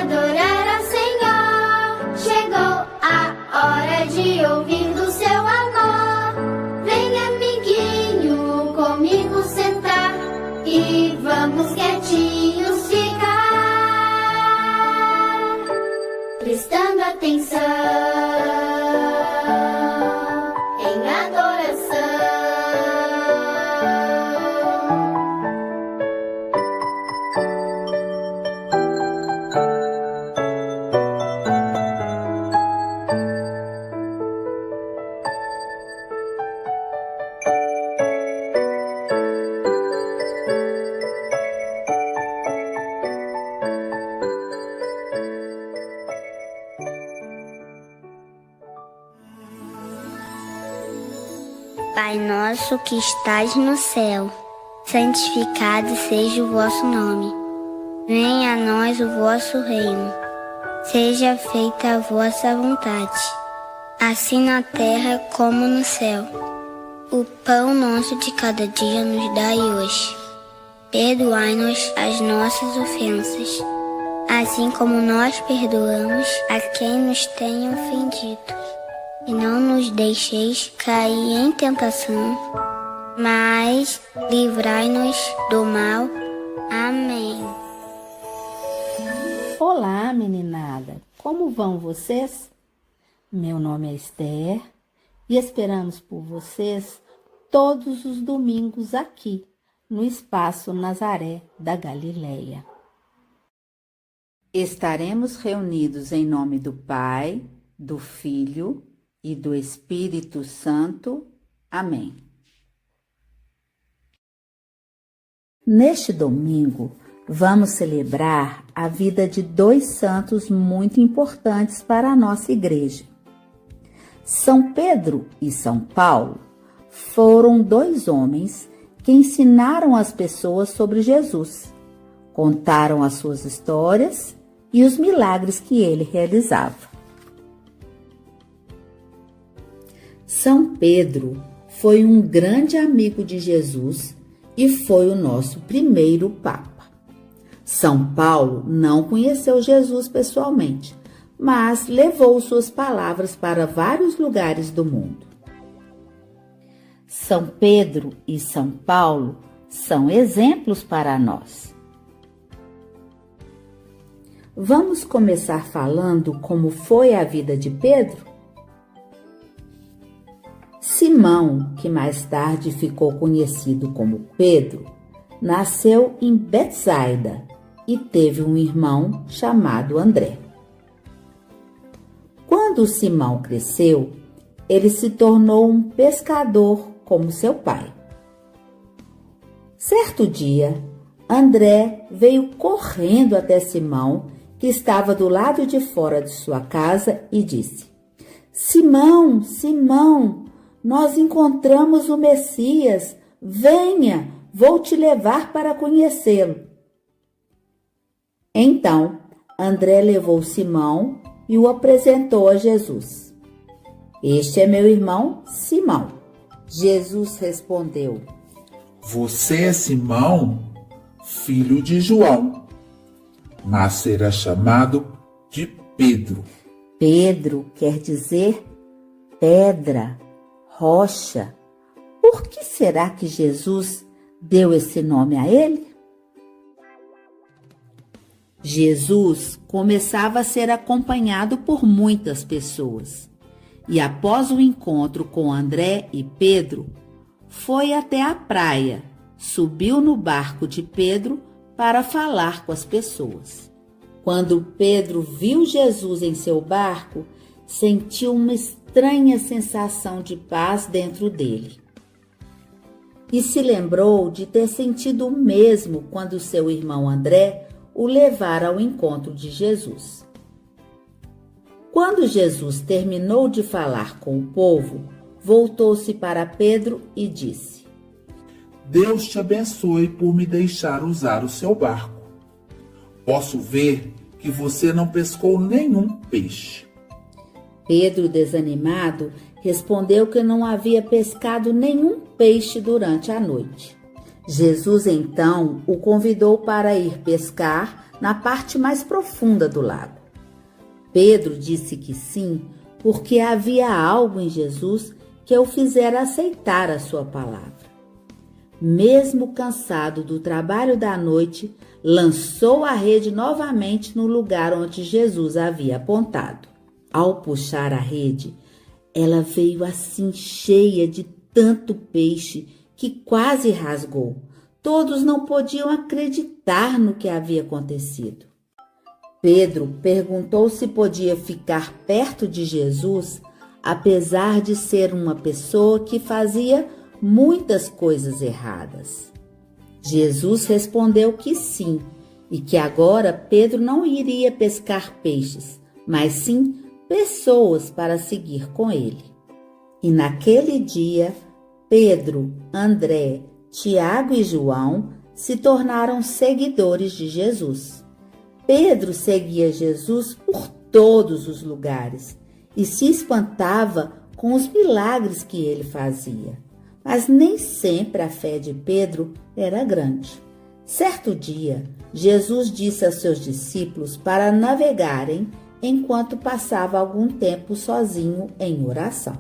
adorar ao Senhor. Chegou a hora de ouvir do seu amor. Vem, amiguinho, comigo sentar e vamos quietinhos ficar, prestando atenção em adoração. Pai nosso que estás no céu, santificado seja o vosso nome. Venha a nós o vosso reino. Seja feita a vossa vontade, assim na terra como no céu. O pão nosso de cada dia nos dai hoje. Perdoai-nos as nossas ofensas, assim como nós perdoamos a quem nos tem ofendido. E não nos deixeis cair em tentação, mas livrai-nos do mal. Amém. Olá, meninada! Como vão vocês? Meu nome é Esther e esperamos por vocês todos os domingos aqui no Espaço Nazaré da Galileia. Estaremos reunidos em nome do Pai, do Filho e do Espírito Santo. Amém. Neste domingo, vamos celebrar a vida de dois santos muito importantes para a nossa igreja. São Pedro e São Paulo foram dois homens que ensinaram as pessoas sobre Jesus, contaram as suas histórias e os milagres que ele realizava. São Pedro foi um grande amigo de Jesus e foi o nosso primeiro Papa. São Paulo não conheceu Jesus pessoalmente, mas levou suas palavras para vários lugares do mundo. São Pedro e São Paulo são exemplos para nós. Vamos começar falando como foi a vida de Pedro? Simão, que mais tarde ficou conhecido como Pedro, nasceu em Betsaida e teve um irmão chamado André. Quando Simão cresceu, ele se tornou um pescador como seu pai. Certo dia, André veio correndo até Simão, que estava do lado de fora de sua casa, e disse: Simão, Simão, nós encontramos o Messias, venha, vou te levar para conhecê-lo. Então, André levou Simão e o apresentou a Jesus. Este é meu irmão Simão. Jesus respondeu: Você é Simão, filho de João, mas será chamado de Pedro. Pedro quer dizer pedra, rocha. Por que será que Jesus deu esse nome a ele? Jesus começava a ser acompanhado por muitas pessoas e, após o encontro com André e Pedro, foi até a praia, subiu no barco de Pedro para falar com as pessoas. Quando Pedro viu Jesus em seu barco, sentiu uma estranha sensação de paz dentro dele. E se lembrou de ter sentido o mesmo quando seu irmão André o levara ao encontro de Jesus. Quando Jesus terminou de falar com o povo, voltou-se para Pedro e disse: Deus te abençoe por me deixar usar o seu barco. Posso ver que você não pescou nenhum peixe. Pedro, desanimado, respondeu que não havia pescado nenhum peixe durante a noite. Jesus então o convidou para ir pescar na parte mais profunda do lago. Pedro disse que sim, porque havia algo em Jesus que o fizera aceitar a sua palavra. Mesmo cansado do trabalho da noite, lançou a rede novamente no lugar onde Jesus havia apontado. Ao puxar a rede, ela veio assim cheia de tanto peixe que quase rasgou. Todos não podiam acreditar no que havia acontecido. Pedro perguntou se podia ficar perto de Jesus, apesar de ser uma pessoa que fazia muitas coisas erradas. Jesus respondeu que sim, e que agora Pedro não iria pescar peixes, mas sim pessoas para seguir com ele. E naquele dia, Pedro, André, Tiago e João se tornaram seguidores de Jesus. Pedro seguia Jesus por todos os lugares e se espantava com os milagres que ele fazia. Mas nem sempre a fé de Pedro era grande. Certo dia, Jesus disse aos seus discípulos para navegarem enquanto passava algum tempo sozinho em oração.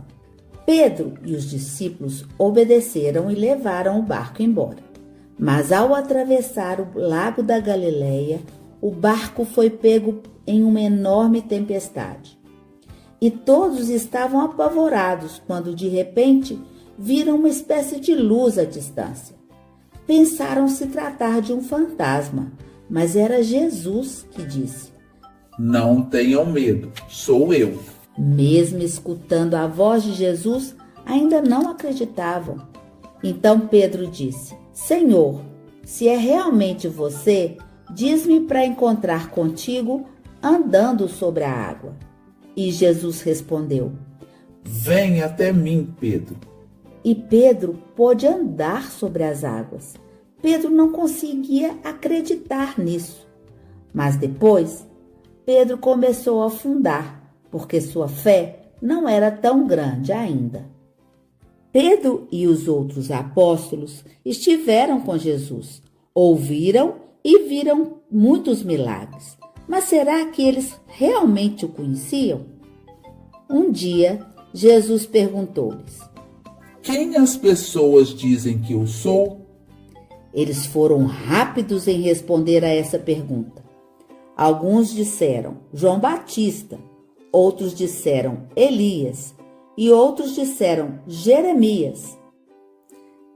Pedro e os discípulos obedeceram e levaram o barco embora. Mas ao atravessar o lago da Galileia, o barco foi pego em uma enorme tempestade. E todos estavam apavorados quando, de repente, viram uma espécie de luz à distância. Pensaram se tratar de um fantasma, mas era Jesus que disse: Não tenham medo, sou eu. Mesmo escutando a voz de Jesus, ainda não acreditavam. Então Pedro disse: Senhor, se é realmente você, diz-me para encontrar contigo andando sobre a água. E Jesus respondeu: Vem até mim, Pedro. E Pedro pôde andar sobre as águas. Pedro não conseguia acreditar nisso. Mas depois, Pedro começou a afundar, porque sua fé não era tão grande ainda. Pedro e os outros apóstolos estiveram com Jesus, ouviram e viram muitos milagres. Mas será que eles realmente o conheciam? Um dia, Jesus perguntou-lhes: Quem as pessoas dizem que eu sou? Eles foram rápidos em responder a essa pergunta. Alguns disseram João Batista, outros disseram Elias e outros disseram Jeremias.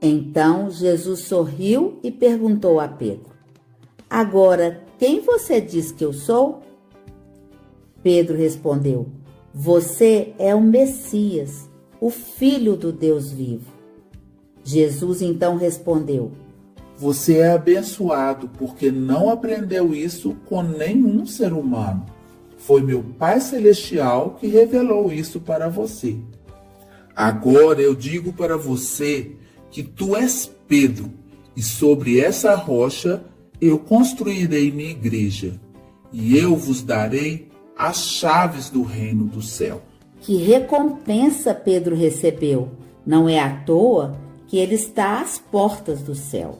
Então Jesus sorriu e perguntou a Pedro: Agora, quem você diz que eu sou? Pedro respondeu: Você é o Messias, o Filho do Deus vivo. Jesus então respondeu: Você é abençoado porque não aprendeu isso com nenhum ser humano. Foi meu Pai Celestial que revelou isso para você. Agora eu digo para você que tu és Pedro, e sobre essa rocha eu construirei minha igreja, e eu vos darei as chaves do reino do céu. Que recompensa Pedro recebeu! Não é à toa que ele está às portas do céu.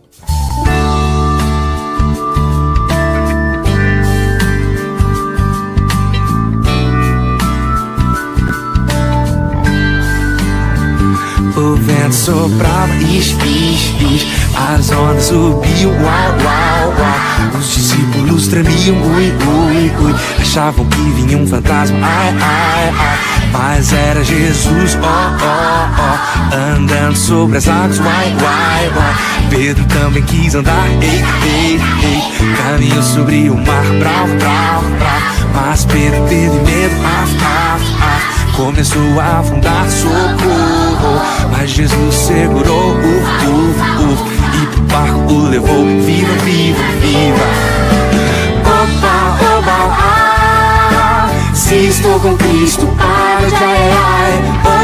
O vento soprava, as ondas subiam, uau, uau, uau. Os discípulos tremiam, ui, ui, ui. Achavam que vinha um fantasma, ai, ai, ai. Mas era Jesus, oh, oh, oh, andando sobre as águas, uai, uai, uai. Pedro também quis andar, ei, ei, ei. Caminhou sobre o mar, bravo, bravo, bravo. Mas Pedro teve medo, começou a afundar, socorro. Mas Jesus segurou, e pro barco o levou, viva, viva, viva. Opa, oba, ah, se estou com Cristo, para de ai, ai.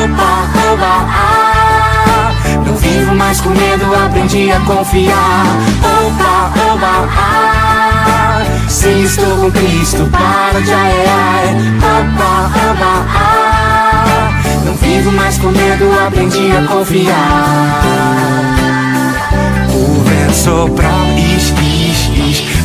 Opa, oba, ah, não vivo mais com medo, aprendi a confiar. Opa, oba, ah, se estou com Cristo, para de ai, ai. Opa, oba, ah, não vivo mais com medo, aprendi a confiar. O vento soprava,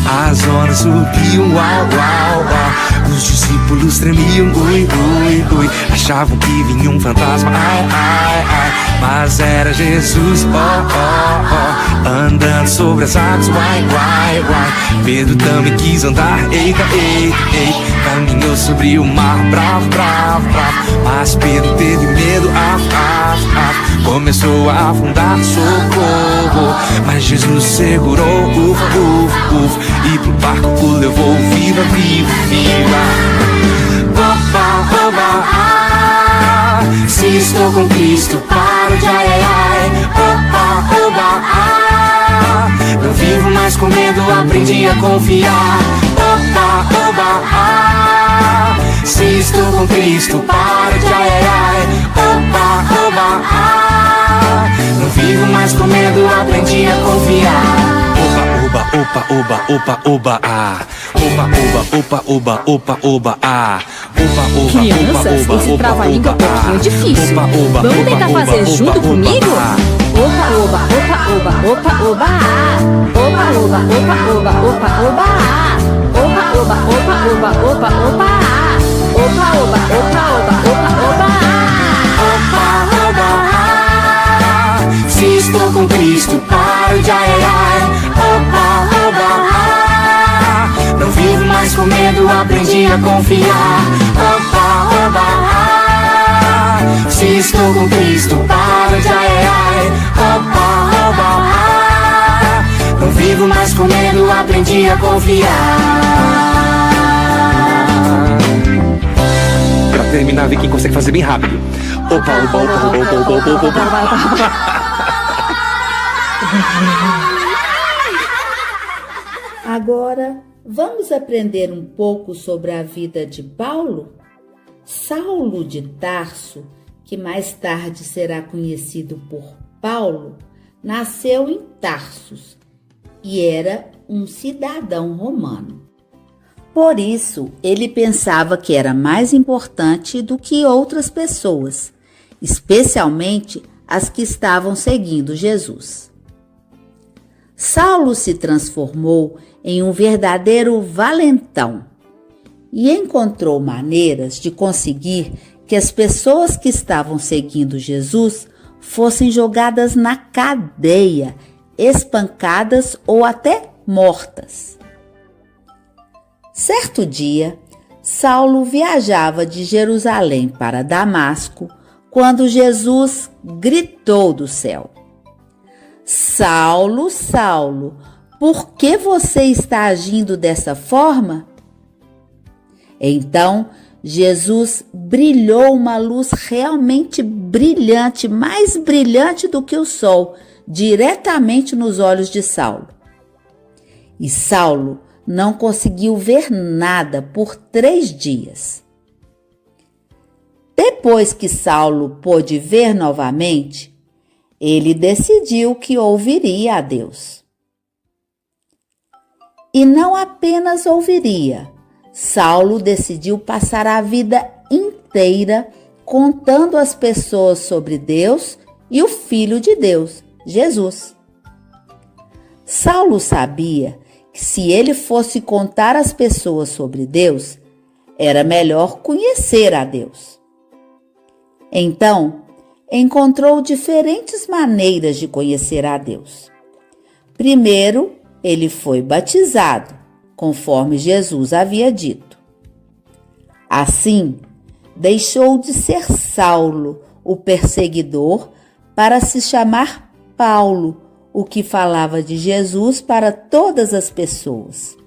as ondas subiam, uau, uau, uau. Os discípulos tremiam, ui, ui, ui. Achavam que vinha um fantasma, ai, ai, ai. Mas era Jesus, oh, oh, oh, andando sobre as águas, uai, uai, uai. Pedro também quis andar, eita, ei, ei. Caminhou sobre o mar, bravo, bravo, bravo. Mas Pedro teve medo, af, af, af. Começou a afundar, socorro. Mas Jesus segurou, ufa, ufa, ufa. E pro barco o levou, viva, viva, viva. Opa, oba, ah. Se estou com Cristo, paro de ai, ai, ai. Opa, oba, ah. Não vivo mais com medo, aprendi a confiar. Opa, oba, ah. Se estou com Cristo, paro de ai, ai, ai. Opa, oba, ah. Não vivo mais com medo, aprendi a confiar. Oba, opa, oba, opa, oba, ah. Oba, oba, opa, oba, opa, oba, ah. Oba, oba, Crianças, oba, esse oba, trava-língua é um oba, pouquinho ah. difícil. Oba, oba, Vamos oba, tentar oba, fazer oba, junto oba, comigo? ah. Opa, oba, opa, oba, opa, oba, ah. Opa, oba, opa, oba, opa, oba, ah. Opa, oba, opa, oba, opa, oba, ah. Opa, oba, opa, oba, opa, oba, ah. Opa, oba, ah. Se estou com Cristo, paro de ai, ai, ai. Opa, oba, ah. Não vivo mais com medo, aprendi a confiar. Opa, oba, ah. Se estou com Cristo, paro de ai, ai, ai. Opa, oba, ah. Não vivo mais com medo, aprendi a confiar. Pra terminar, ver quem consegue fazer bem rápido. Opa, opa, opa, opa, opa, opa, opa, opa. Agora, vamos aprender um pouco sobre a vida de Paulo? Saulo de Tarso, que mais tarde será conhecido por Paulo, nasceu em Tarsus e era um cidadão romano. Por isso, ele pensava que era mais importante do que outras pessoas, especialmente as que estavam seguindo Jesus. Saulo se transformou em um verdadeiro valentão e encontrou maneiras de conseguir que as pessoas que estavam seguindo Jesus fossem jogadas na cadeia, espancadas ou até mortas. Certo dia, Saulo viajava de Jerusalém para Damasco quando Jesus gritou do céu: Saulo, Saulo, por que você está agindo dessa forma? Então, Jesus brilhou uma luz realmente brilhante, mais brilhante do que o sol, diretamente nos olhos de Saulo. E Saulo não conseguiu ver nada por 3 dias. Depois que Saulo pôde ver novamente, ele decidiu que ouviria a Deus. E não apenas ouviria, Saulo decidiu passar a vida inteira contando às pessoas sobre Deus e o Filho de Deus, Jesus. Saulo sabia que se ele fosse contar às pessoas sobre Deus, era melhor conhecer a Deus. Então, encontrou diferentes maneiras de conhecer a Deus. Primeiro, ele foi batizado, conforme Jesus havia dito. Assim, deixou de ser Saulo, o perseguidor, para se chamar Paulo, o que falava de Jesus para todas as pessoas.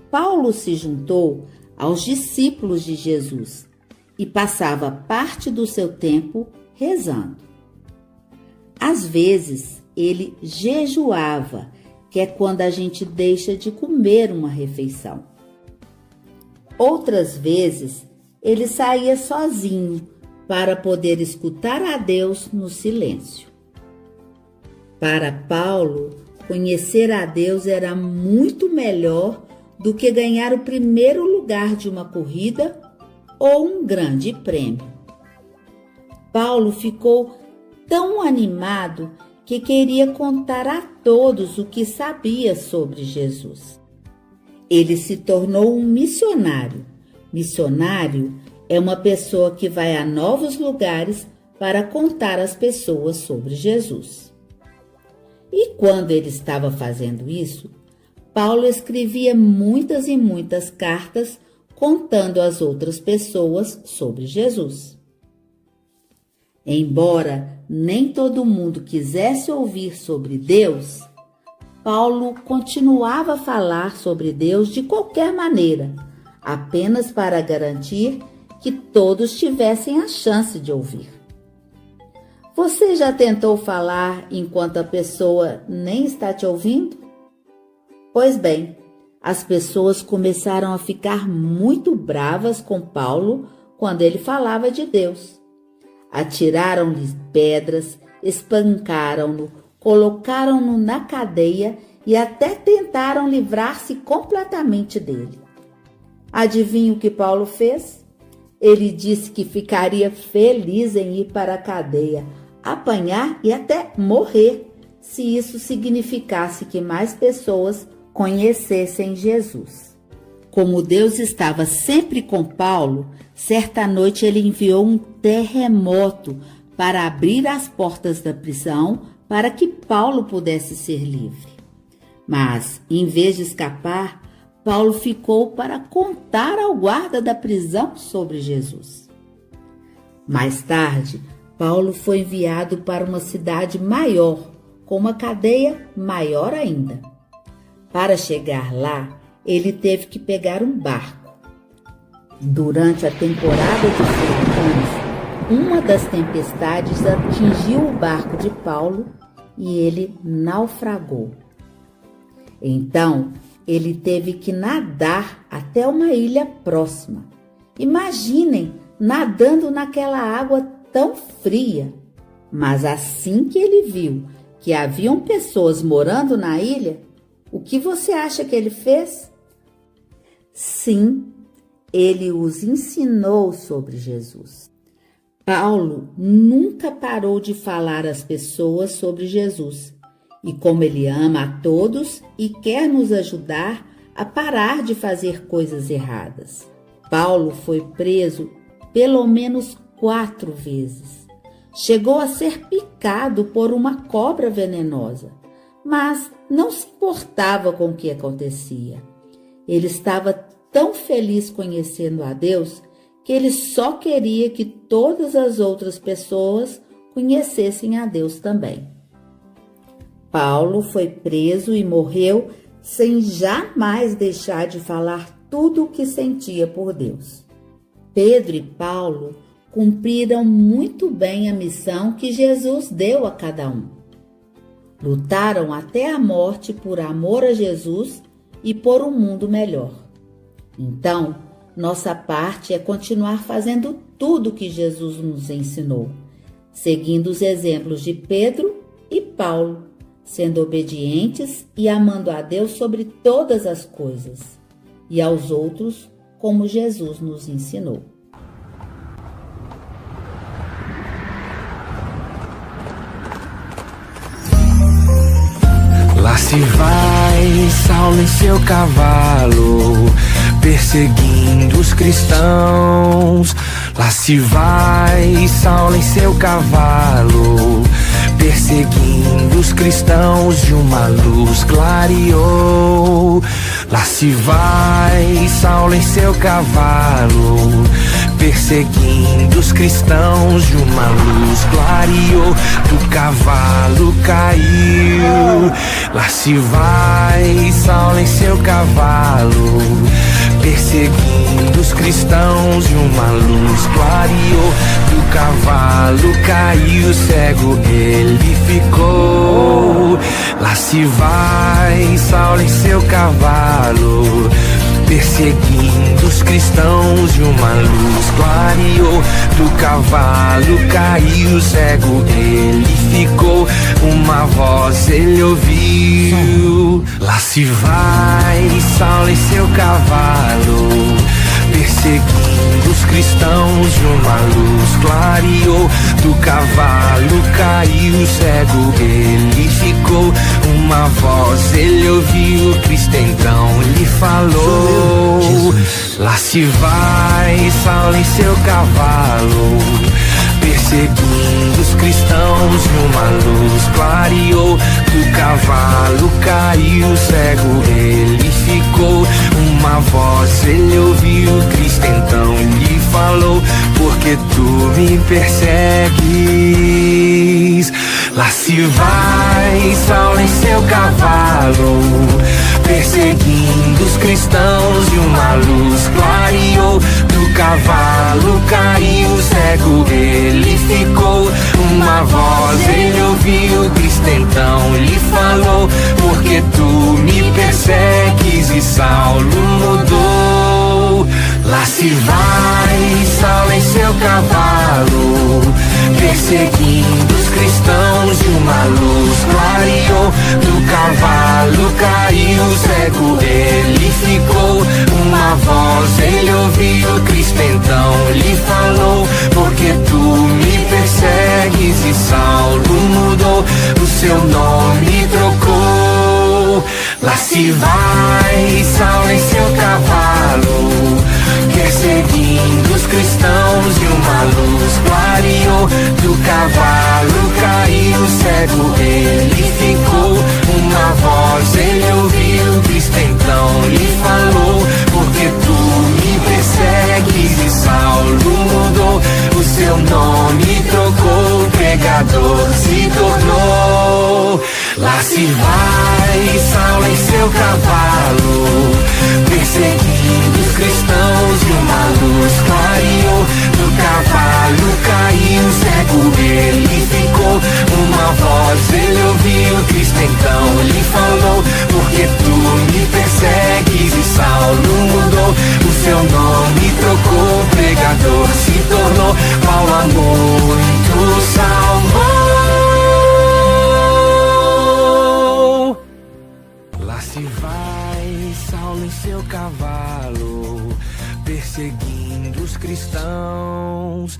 Paulo se juntou aos discípulos de Jesus e passava parte do seu tempo rezando. Às vezes, ele jejuava, que é quando a gente deixa de comer uma refeição. Outras vezes, ele saía sozinho para poder escutar a Deus no silêncio. Para Paulo, conhecer a Deus era muito melhor do que ganhar o primeiro lugar de uma corrida ou um grande prêmio. Paulo ficou tão animado que queria contar a todos o que sabia sobre Jesus. Ele se tornou um missionário. Missionário é uma pessoa que vai a novos lugares para contar às pessoas sobre Jesus. E quando ele estava fazendo isso, Paulo escrevia muitas e muitas cartas contando às outras pessoas sobre Jesus. Embora nem todo mundo quisesse ouvir sobre Deus, Paulo continuava a falar sobre Deus de qualquer maneira, apenas para garantir que todos tivessem a chance de ouvir. Você já tentou falar enquanto a pessoa nem está te ouvindo? Pois bem, as pessoas começaram a ficar muito bravas com Paulo quando ele falava de Deus. Atiraram-lhe pedras, espancaram-no, colocaram-no na cadeia e até tentaram livrar-se completamente dele. Adivinha o que Paulo fez? Ele disse que ficaria feliz em ir para a cadeia, apanhar e até morrer, se isso significasse que mais pessoas conhecessem Jesus. Como Deus estava sempre com Paulo, certa noite ele enviou um terremoto para abrir as portas da prisão para que Paulo pudesse ser livre. Mas, em vez de escapar, Paulo ficou para contar ao guarda da prisão sobre Jesus. Mais tarde, Paulo foi enviado para uma cidade maior, com uma cadeia maior ainda. Para chegar lá, ele teve que pegar um barco. Durante a temporada de furacões, uma das tempestades atingiu o barco de Paulo e ele naufragou. Então, ele teve que nadar até uma ilha próxima. Imaginem, nadando naquela água tão fria. Mas assim que ele viu que haviam pessoas morando na ilha, o que você acha que ele fez? Sim, ele os ensinou sobre Jesus. Paulo nunca parou de falar às pessoas sobre Jesus e como ele ama a todos e quer nos ajudar a parar de fazer coisas erradas. Paulo foi preso pelo menos 4 vezes. Chegou a ser picado por uma cobra venenosa, mas não se importava com o que acontecia. Ele estava tão feliz conhecendo a Deus que ele só queria que todas as outras pessoas conhecessem a Deus também. Paulo foi preso e morreu sem jamais deixar de falar tudo o que sentia por Deus. Pedro e Paulo cumpriram muito bem a missão que Jesus deu a cada um. Lutaram até a morte por amor a Jesus e por um mundo melhor. Então, nossa parte é continuar fazendo tudo o que Jesus nos ensinou, seguindo os exemplos de Pedro e Paulo, sendo obedientes e amando a Deus sobre todas as coisas, e aos outros como Jesus nos ensinou. Lá se vai Saulo em seu cavalo, perseguindo os cristãos. Lá se vai Saulo em seu cavalo, perseguindo os cristãos. De uma luz clareou. Lá se vai Saulo em seu cavalo, perseguindo os cristãos. De uma luz clareou, do cavalo caiu. Lá se vai Saulo em seu cavalo, perseguindo os cristãos. De uma luz clareou, do cavalo caiu. Cego ele ficou. Lá se vai Saulo em seu cavalo, perseguindo os cristãos. De uma luz clareou, do cavalo caiu. Cego ele ficou, uma voz ele ouviu. Lá se vai Saulo em seu cavalo, perseguindo perseguindo os cristãos. E uma luz clareou, do cavalo caiu, cego ele ficou. Uma voz ele ouviu, Cristo então lhe falou: lá se vai Saulo em seu cavalo, perseguindo os cristãos. E uma luz clareou, do cavalo caiu, cego ele ficou. Uma voz ele ouviu, Cristo então lhe falou: porque tu me persegues? Lá se vai Saulo em seu cavalo, perseguindo os cristãos. E uma luz clareou, do cavalo caiu, cego ele ficou. Uma voz ele ouviu, Cristo então lhe falou: porque tu me persegues? E Saulo mudou. Lá se vai Saulo em seu cavalo, perseguindo os cristãos. E uma luz clareou, do cavalo caiu, cego ele ficou. Uma voz ele ouviu, Cristo então lhe falou: porque tu me persegues? E Saulo mudou, o seu nome trocou. Lá se vai Saulo em seu cavalo, perseguindo os cristãos. E uma luz clareou, do cavalo caiu, cego ele ficou. Uma voz ele ouviu, Cristo então lhe falou: porque tu me persegues? E Saulo mudou, o seu nome trocou, pregador se tornou. Lá se vai Saulo em seu cavalo, perseguindo os cristãos. E uma luz clareou, do cavalo caiu, cego ele ficou. Uma voz ele ouviu, Cristo então lhe falou: porque tu me persegues? E Saulo mudou, o seu nome trocou, pregador se tornou. Paulo a muitos salvou. Lá se vai Saulo em seu cavalo, perseguindo os cristãos.